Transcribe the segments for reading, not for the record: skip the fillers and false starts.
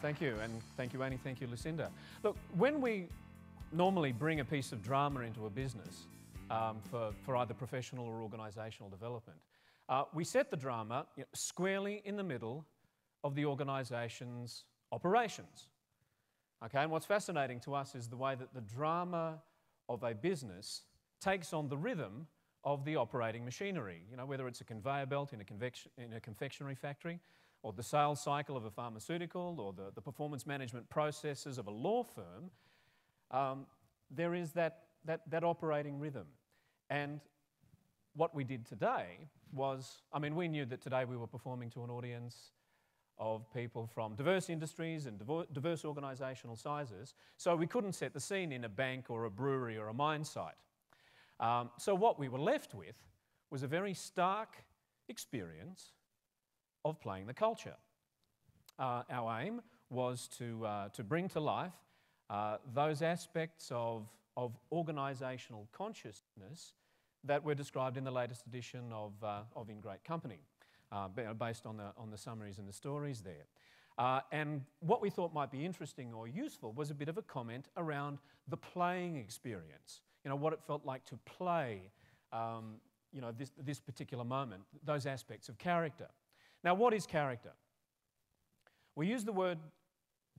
Thank you, and thank you, Annie, thank you, Lucinda. Look, when we normally bring a piece of drama into a business for either professional or organisational development, we set the drama squarely in the middle of the organisation's operations. Okay, and what's fascinating to us is the way that the drama of a business takes on the rhythm of the operating machinery. You know, whether it's a conveyor belt in a confectionery factory, or the sales cycle of a pharmaceutical, or the performance management processes of a law firm, there is that operating rhythm. And what we did today was, I mean, we knew that today we were performing to an audience of people from diverse industries and diverse organisational sizes, so we couldn't set the scene in a bank or a brewery or a mine site. So what we were left with was a very stark experience of playing the culture. Our aim was to bring to life those aspects of organisational consciousness that were described in the latest edition of In Great Company, based on the summaries and the stories there. And what we thought might be interesting or useful was a bit of a comment around the playing experience. You know, what it felt like to play, you know, this particular moment, those aspects of character. Now, what is character? We use the word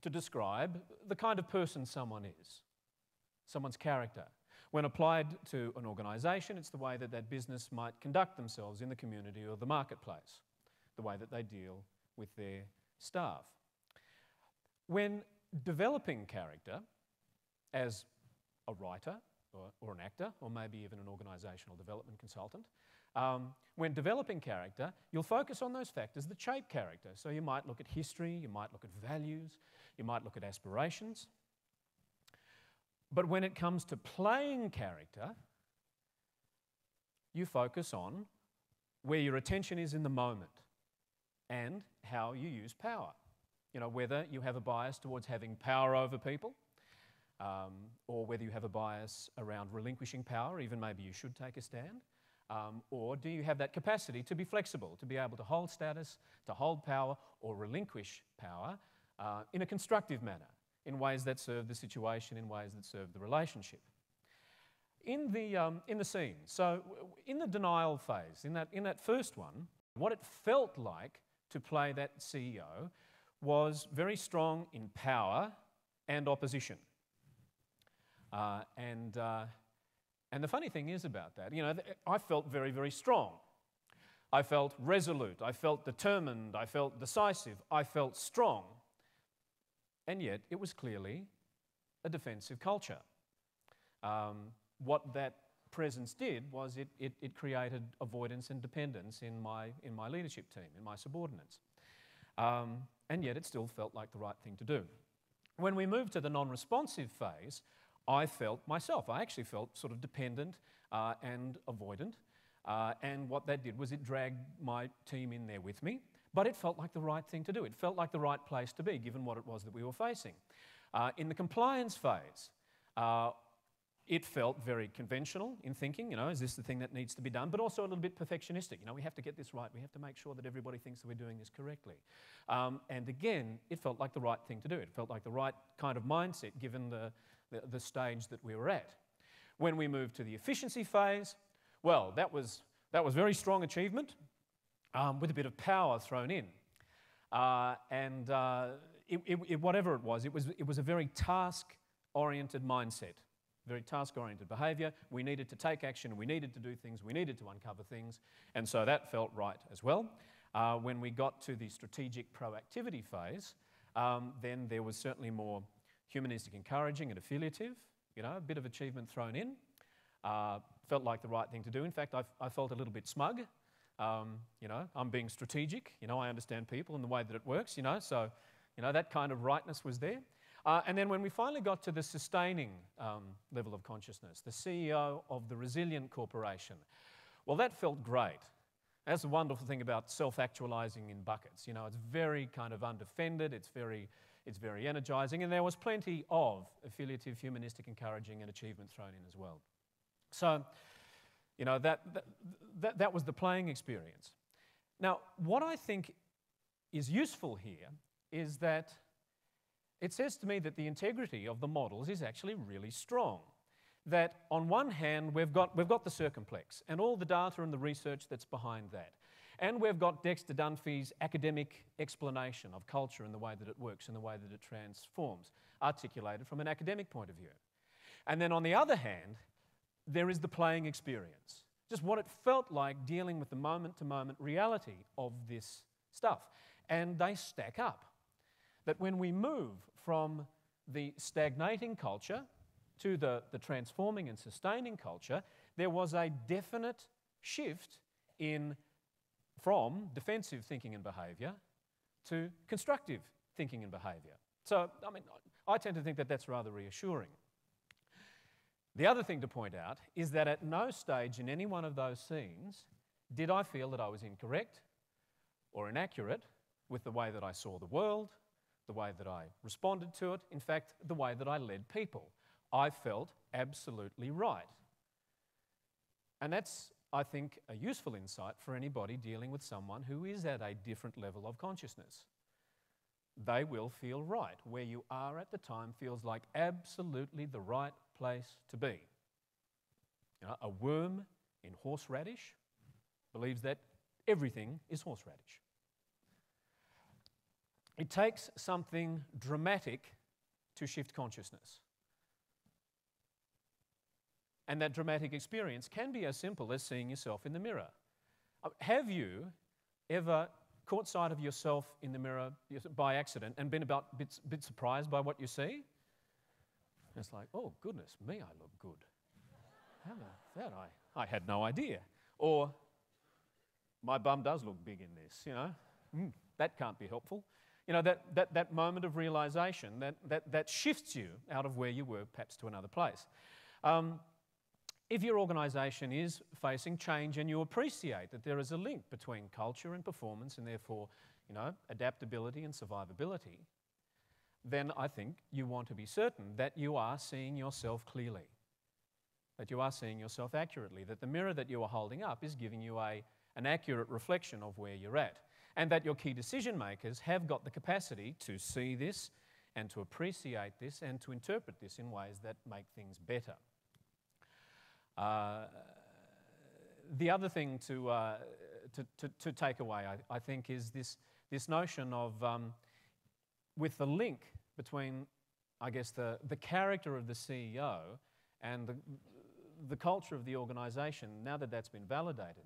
to describe the kind of person someone is, someone's character. When applied to an organisation, it's the way that that business might conduct themselves in the community or the marketplace, the way that they deal with their staff. When developing character as a writer or an actor, or maybe even an organisational development consultant, when developing character, you'll focus on those factors that shape character. So you might look at history, you might look at values, you might look at aspirations. But when it comes to playing character, you focus on where your attention is in the moment and how you use power. You know, whether you have a bias towards having power over people, or whether you have a bias around relinquishing power, even maybe you should take a stand, or do you have that capacity to be flexible, to be able to hold status, to hold power, or relinquish power in a constructive manner, in ways that serve the situation, in ways that serve the relationship. In the scene, so in the denial phase, in that first one, what it felt like to play that CEO was very strong in power and opposition. And the funny thing is about that, you know, I felt very, very strong. I felt resolute, I felt determined, I felt decisive, I felt strong. And yet it was clearly a defensive culture. What that presence did was it created avoidance and dependence in my leadership team, in my subordinates. And yet it still felt like the right thing to do. When we moved to the non-responsive phase, I felt myself. I actually felt sort of dependent and avoidant. And what that did was it dragged my team in there with me. But it felt like the right thing to do. It felt like the right place to be, given what it was that we were facing. In the compliance phase, it felt very conventional in thinking, you know, is this the thing that needs to be done? But also a little bit perfectionistic. You know, we have to get this right. We have to make sure that everybody thinks that we're doing this correctly. And again, it felt like the right thing to do. It felt like the right kind of mindset, given the stage that we were at. When we moved to the efficiency phase, well, that was very strong achievement, with a bit of power thrown in. Whatever it was a very task-oriented mindset, very task-oriented behaviour. We needed to take action, we needed to do things, we needed to uncover things, and so that felt right as well. When we got to the strategic proactivity phase, then there was certainly more humanistic encouraging and affiliative, you know, a bit of achievement thrown in. Felt like the right thing to do. In fact, I felt a little bit smug. You know, I'm being strategic, you know, I understand people and the way that it works, you know, so, you know, that kind of rightness was there. And then when we finally got to the sustaining level of consciousness, the CEO of the resilient corporation, well, that felt great. That's the wonderful thing about self-actualizing in buckets. You know, it's very kind of undefended, it's very energizing, and there was plenty of affiliative, humanistic, encouraging, and achievement thrown in as well. So, you know, that was the playing experience. Now, what I think is useful here is that it says to me that the integrity of the models is actually really strong. That on one hand, we've got the circumplex and all the data and the research that's behind that. And we've got Dexter Dunphy's academic explanation of culture and the way that it works and the way that it transforms, articulated from an academic point of view. And then on the other hand, there is the playing experience. Just what it felt like dealing with the moment-to-moment reality of this stuff. And they stack up. That when we move from the stagnating culture to the transforming and sustaining culture, there was a definite shift from defensive thinking and behaviour to constructive thinking and behaviour. So, I mean, I tend to think that that's rather reassuring. The other thing to point out is that at no stage in any one of those scenes did I feel that I was incorrect or inaccurate with the way that I saw the world, the way that I responded to it, in fact, the way that I led people. I felt absolutely right. And that's, I think, a useful insight for anybody dealing with someone who is at a different level of consciousness. They will feel right. Where you are at the time feels like absolutely the right place to be. You know, a worm in horseradish believes that everything is horseradish. It takes something dramatic to shift consciousness. And that dramatic experience can be as simple as seeing yourself in the mirror. Have you ever caught sight of yourself in the mirror by accident and been a bit surprised by what you see? It's like, oh, goodness me, I look good. How about that? I had no idea. Or, my bum does look big in this, you know. That can't be helpful. You know, that moment of realisation, that shifts you out of where you were perhaps to another place. If your organisation is facing change and you appreciate that there is a link between culture and performance and therefore, you know, adaptability and survivability, then I think you want to be certain that you are seeing yourself clearly, that you are seeing yourself accurately, that the mirror that you are holding up is giving you an accurate reflection of where you're at, and that your key decision makers have got the capacity to see this and to appreciate this and to interpret this in ways that make things better. The other thing to take away, I think, is this notion of, with the link between, I guess, the character of the CEO and the culture of the organisation, now that that's been validated.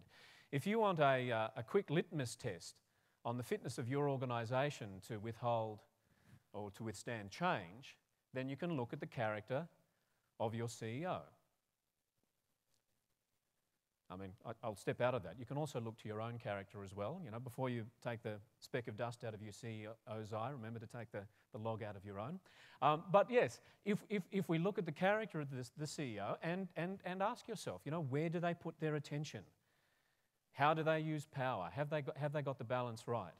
If you want a quick litmus test on the fitness of your organisation to withhold or to withstand change, then you can look at the character of your CEO. I mean, I'll step out of that. You can also look to your own character as well. You know, before you take the speck of dust out of your CEO's eye, remember to take the log out of your own. But yes, if we look at the character of the CEO and ask yourself, you know, where do they put their attention? How do they use power? Have they got the balance right?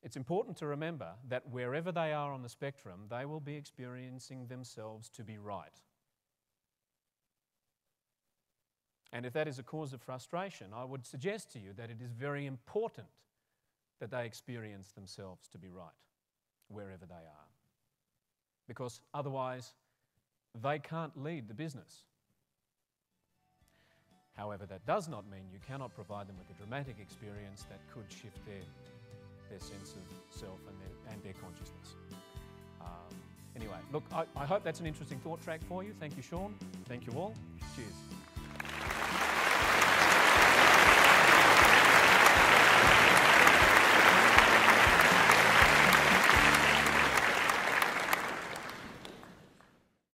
It's important to remember that wherever they are on the spectrum, they will be experiencing themselves to be right. And if that is a cause of frustration, I would suggest to you that it is very important that they experience themselves to be right, wherever they are. Because otherwise, they can't lead the business. However, that does not mean you cannot provide them with a dramatic experience that could shift their sense of self and their consciousness. Anyway, look, I hope that's an interesting thought track for you. Thank you, Sean. Thank you all. Cheers.